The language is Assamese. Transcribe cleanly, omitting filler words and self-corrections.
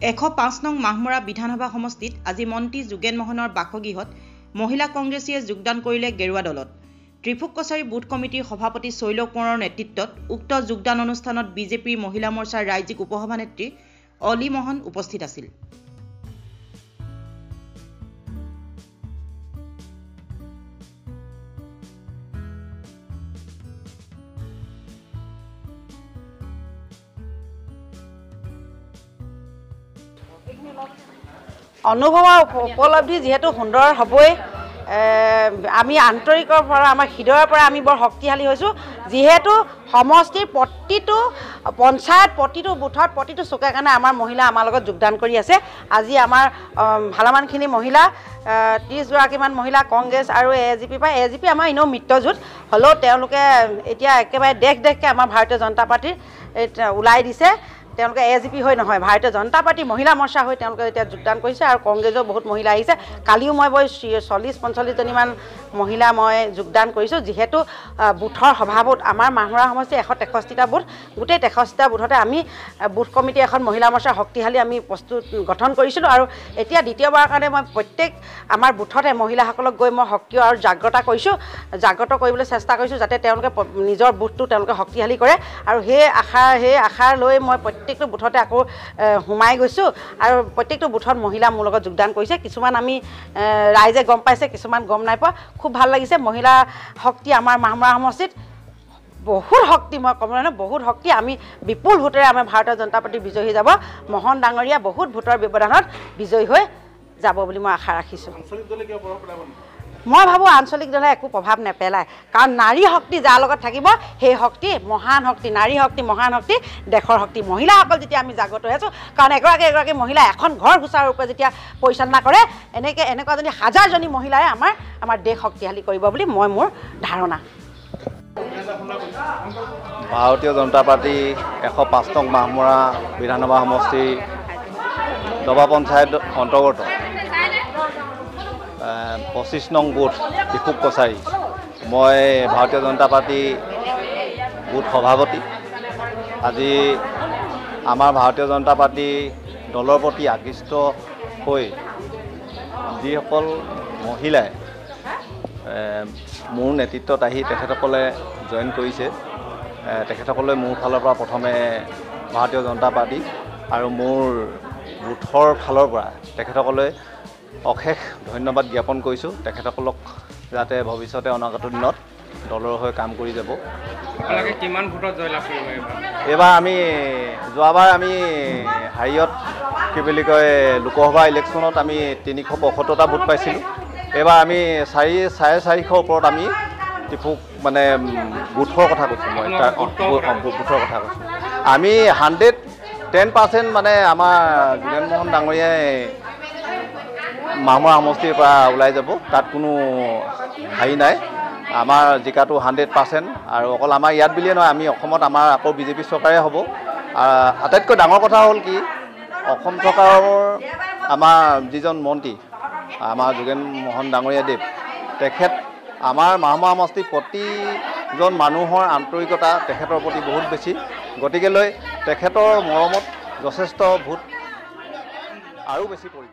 105 নং মাহমৰা বিধানসভা সমষ্টিত আজি মন্ত্ৰী যোগেন মোহনৰ বাসগৃহত মহিলা কংগ্ৰেছীয়ে যোগদান কৰিলে গেৰুৱা দলত। ত্ৰিফুক কছাৰী বুথ কমিটিৰ সভাপতি শৈলক কোঁৱৰৰ নেতৃত্বত উক্ত যোগদান অনুষ্ঠানত বিজেপিৰ মহিলা মৰ্চাৰ ৰাজ্যিক উপসভানেত্ৰী অলি মোহন উপস্থিত আছিল। অনুভৱ উপলব্ধি যেহেতু সুন্দৰ হ'বই, আমি আন্তৰিকৰ পৰা আমাৰ হৃদয়ৰ পৰা আমি বৰ শক্তিশালী হৈছোঁ। যেহেতু সমষ্টিৰ প্ৰতিটো পঞ্চায়ত প্ৰতিটো বুথত প্ৰতিটো চুকে কাণে আমাৰ মহিলা আমাৰ লগত যোগদান কৰি আছে। আজি আমাৰ ভালেমানখিনি মহিলা 30 গৰাকীমান মহিলা কংগ্ৰেছ আৰু AJP পৰা AJP আমাৰ এনেও মিত্ৰজোঁট হ'লেও তেওঁলোকে এতিয়া একেবাৰে দেশকে আমাৰ ভাৰতীয় জনতা পাৰ্টিৰ ওলাই দিছে। তেওঁলোকে AJP হৈ নহয়, ভাৰতীয় জনতা পাৰ্টি মহিলা মৰ্চা হৈ তেওঁলোকে এতিয়া যোগদান কৰিছে আৰু কংগ্ৰেছৰ বহুত মহিলা আহিছে। কালিও মই 40-45জনীমান মহিলা মই যোগদান কৰিছোঁ। যিহেতু বুথৰ সভাপতি আমাৰ মাহমৰা সমষ্টি 163টা বুথ, গোটেই 63টা বুথতে আমি বুথ কমিটি এখন মহিলা মৰ্চা শক্তিশালী আমি গঠন কৰিছিলোঁ আৰু এতিয়া দ্বিতীয়বাৰৰ কাৰণে মই প্ৰত্যেক আমাৰ বুথতে মহিলাসকলক গৈ মই সক্ৰিয় আৰু জাগ্ৰত কৰিবলৈ চেষ্টা কৰিছোঁ যাতে তেওঁলোকে নিজৰ বুথটো তেওঁলোকে শক্তিশালী কৰে আৰু সেই আশা লৈ মই প্ৰত্যেকটো বুথতে আকৌ সোমাই গৈছোঁ আৰু প্ৰত্যেকটো বুথত মহিলা মোৰ লগত যোগদান কৰিছে। কিছুমান আমি ৰাইজে গম পাইছে, কিছুমান গম নাই পোৱা। খুব ভাল লাগিছে। মহিলা শক্তি আমাৰ মাহমৰা সমষ্টিত বহুত শক্তি, মই ক'ব নোৱাৰোঁ বহুত শক্তি। আমি বিপুল ভোটেৰে আমাৰ ভাৰতীয় জনতা পাৰ্টি বিজয়ী হৈ যাব। মোহন ডাঙৰীয়া বহুত ভোটৰ ব্যৱধানত বিজয়ী হৈ যাব বুলি মই আশা ৰাখিছোঁ। মই ভাবোঁ আঞ্চলিক দলে একো প্ৰভাৱ নেপেলায়, কাৰণ নাৰী শক্তি যাৰ লগত থাকিব সেই শক্তি মহান শক্তি, নাৰী শক্তি মহান শক্তি, দেশৰ শক্তি। মহিলাসকল যেতিয়া আমি জাগ্ৰত হৈ আছোঁ, কাৰণ এগৰাকী মহিলা এখন ঘৰ সুচাৰুৰূপে যেতিয়া পৰিচালনা কৰে, এনেকুৱাজনী হাজাৰজনী মহিলাই আমাৰ দেশ শক্তিশালী কৰিব বুলি মোৰ ধাৰণা। ভাৰতীয় জনতা পাৰ্টি 105 নং মাহমৰা বিধানসভা সমষ্টি দবা পঞ্চায়ত অন্তৰ্গত 25 নং বুথ ত্ৰিফুক কছাৰী। মই ভাৰতীয় জনতা পাৰ্টি বুথ সভাপতি। আজি আমাৰ ভাৰতীয় জনতা পাৰ্টি দলৰ প্ৰতি আকৃষ্ট হৈ যিসকল মহিলাই মোৰ নেতৃত্বত আহি তেখেতসকলে জইন কৰিছে, তেখেতসকলে মোৰ ফালৰ পৰা প্ৰথমে ভাৰতীয় জনতা পাৰ্টি আৰু মোৰ বুথৰ ফালৰ পৰা তেখেতসকলে অশেষ ধন্যবাদ জ্ঞাপন কৰিছোঁ। তেখেতসকলক যাতে ভৱিষ্যতে অনাগত দিনত দলৰ হৈ কাম কৰি যাব। কিমান ভোটত জয়লাভ কৰিব এইবাৰ? যোৱাবাৰ আমি হাৰিয়ত কি বুলি কয় লোকসভা ইলেকশ্যনত আমি 375টা ভোট পাইছিলোঁ। এইবাৰ আমি 450 ওপৰত আমি ত্ৰিফুক মানে বুথৰ কথা কৈছোঁ, মই বুথৰ কথা কৈছোঁ। আমি 110% মানে আমাৰ যোগেন মোহন ডাঙৰীয়াই মাহমৰা সমষ্টিৰ পৰা ওলাই যাব, তাত কোনো হাৰি নাই। আমাৰ জিকাটো 100% আৰু অকল আমাৰ ইয়াত বুলিয়ে নহয়, আমি অসমত আমাৰ আকৌ বিজেপি চৰকাৰে হ'ব। আটাইতকৈ ডাঙৰ কথা হ'ল কি, অসম চৰকাৰৰ আমাৰ যিজন মন্ত্ৰী আমাৰ যোগেন মোহন ডাঙৰীয়াদেৱ, তেখেত আমাৰ মাহমৰা সমষ্টিৰ প্ৰতিজন মানুহৰ আন্তৰিকতা তেখেতৰ প্ৰতি বহুত বেছি। গতিকেলৈ তেখেতৰ মৰমত যথেষ্ট ভোট আৰু বেছি পৰিব।